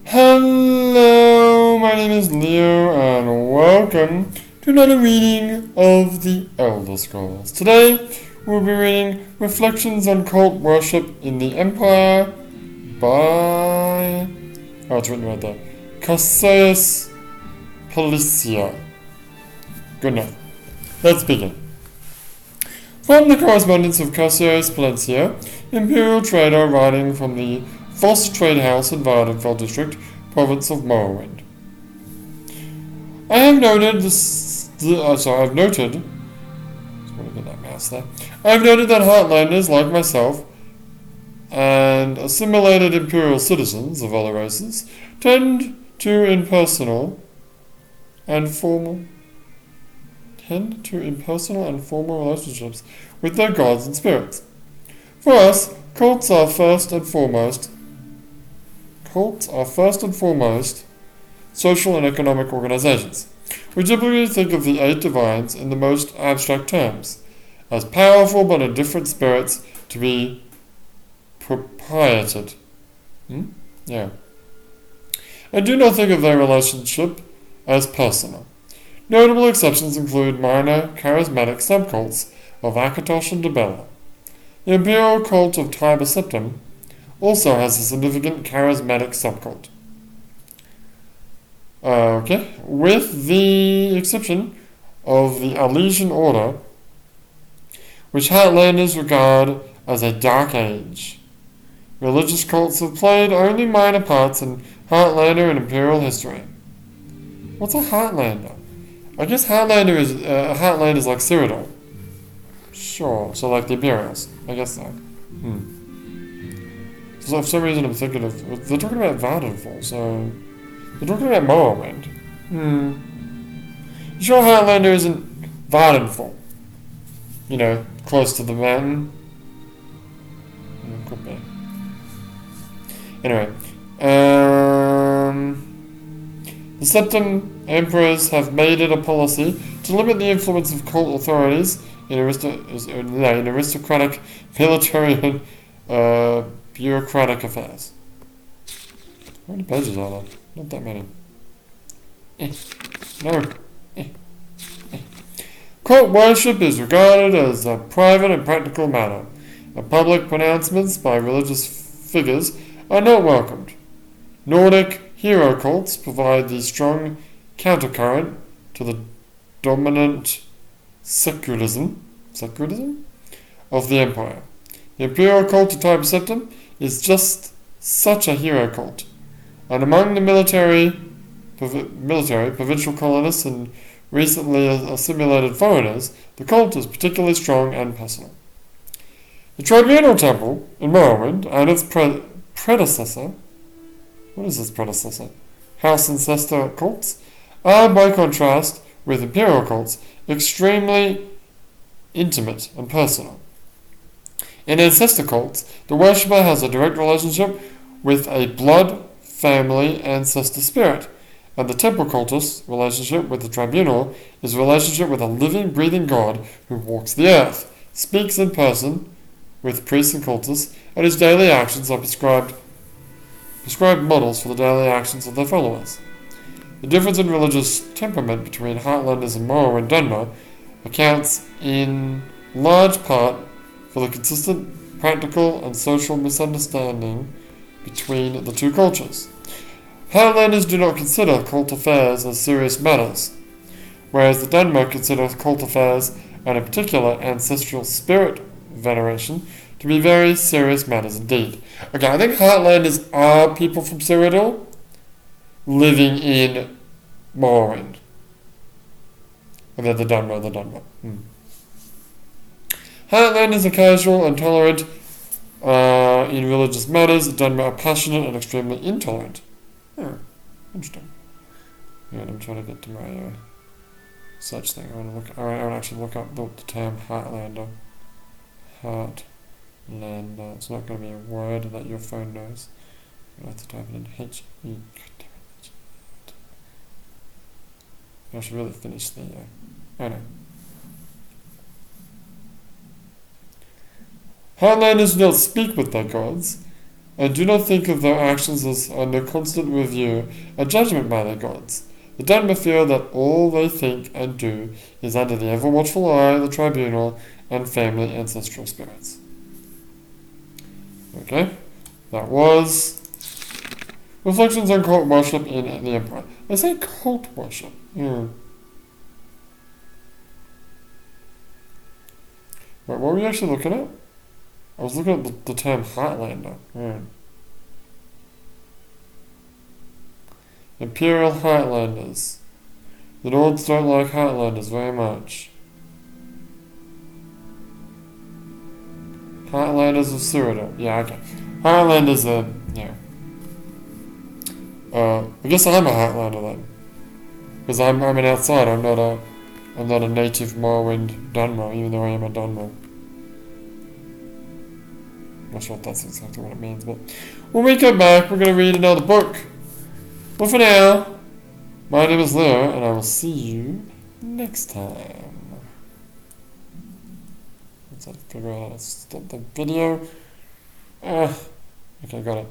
Hello, my name is Leo, and welcome to another reading of the Elder Scrolls. Today, we'll be reading Reflections on Cult Worship in the Empire by... oh, it's written right there. Cassius Policia. Good enough. Let's begin. From the correspondence of Cassius Policia, Imperial trader writing from the Voss Trade House in Vardenfell District, province of Morrowind. I've noted that Heartlanders like myself and assimilated Imperial citizens of other races tend to impersonal and formal relationships with their gods and spirits. For us, cults are first and foremost social and economic organizations. We typically think of the 8 divines in the most abstract terms, as powerful but indifferent spirits to be propriated. I do not think of their relationship as personal. Notable exceptions include minor charismatic subcults of Akatosh and Debella. The Imperial cult of Tiber Septim also has a significant charismatic subcult. With the exception of the Alesian Order, which Heartlanders regard as a dark age. Religious cults have played only minor parts in Heartlander and Imperial history. What's a Heartlander? I guess Heartlander is like Cyrodiil. Sure, so like the Imperials. I guess so. So for some reason I'm thinking of... they're talking about Vardenfell, so... they're talking about Morrowind. You sure Heartlander isn't Vardenfell? You know, close to the mountain? Could be. Anyway. The Septim Emperors have made it a policy to limit the influence of cult authorities in aristocratic, military, and bureaucratic affairs. How many pages are there? Not that many. Cult worship is regarded as a private and practical matter, and public pronouncements by religious figures are not welcomed. Nordic hero cults provide the strong countercurrent to the dominant secularism of the Empire. The Imperial cult of Tiber Septim is just such a hero cult, and among the military, provincial colonists, and recently assimilated foreigners, the cult is particularly strong and personal. The Tribunal Temple in Morrowind and its predecessor, what is this predecessor? House Ancestor cults, are, by contrast with Imperial cults, extremely intimate and personal. In ancestor cults, the worshipper has a direct relationship with a blood, family, ancestor spirit, and the temple cultist's relationship with the tribunal is a relationship with a living, breathing god who walks the earth, speaks in person with priests and cultists, and whose daily actions are prescribed models for the daily actions of their followers. The difference in religious temperament between Heartlanders and Morrowind Dunmer accounts in large part for the consistent practical and social misunderstanding between the two cultures. Heartlanders do not consider cult affairs as serious matters, whereas the Dunmer consider cult affairs, and in particular ancestral spirit veneration, to be very serious matters indeed. Okay, I think Heartlanders are people from Cyrodiil living in Morrowind. And then the Dunmer. Heartlanders are casual and tolerant in religious matters. The Dunmer are passionate and extremely intolerant. Interesting. Yeah, I'm trying to get to my search thing. I want to actually look up the term Heartlander. Heartlander. It's not going to be a word that your phone knows. I have to type it in H-E. I should really finish the... I know. Heartlanders do not speak with their gods, and do not think of their actions as under constant review and judgment by their gods. The Dharma feel that all they think and do is under the ever-watchful eye of the tribunal and family ancestral spirits. Okay, that was Reflections on Cult Worship in the Empire. I say cult worship. Right, what were we actually looking at? I was looking at the term Heartlander. Imperial Heartlanders. The Lords don't like Heartlanders very much. Heartlanders of Cyrodiil. Yeah, okay. Heartlanders are, yeah. I guess I'm a Heartlander then. Because I'm an outsider, I'm not a native Morrowind Dunmer, even though I am a Dunmer. Not sure if that's exactly what it means, but when we come back, we're going to read another book. But for now, my name is Leo, and I will see you next time. Let's figure out how to stop the video. Okay, got it.